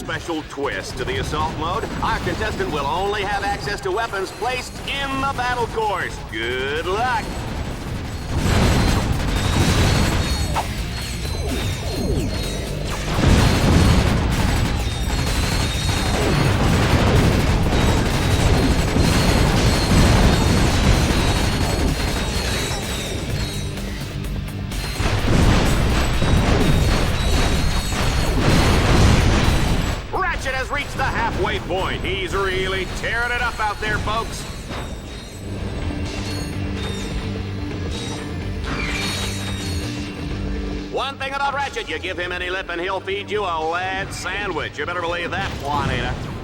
special twist to the assault mode. Our contestant will only have access to weapons placed in the battle course. Good luck! Ratchet has reached the halfway point. He's really tearing it up out there, folks. One thing about Ratchet, you give him any lip and he'll feed you a lead sandwich. You better believe that, Juanita.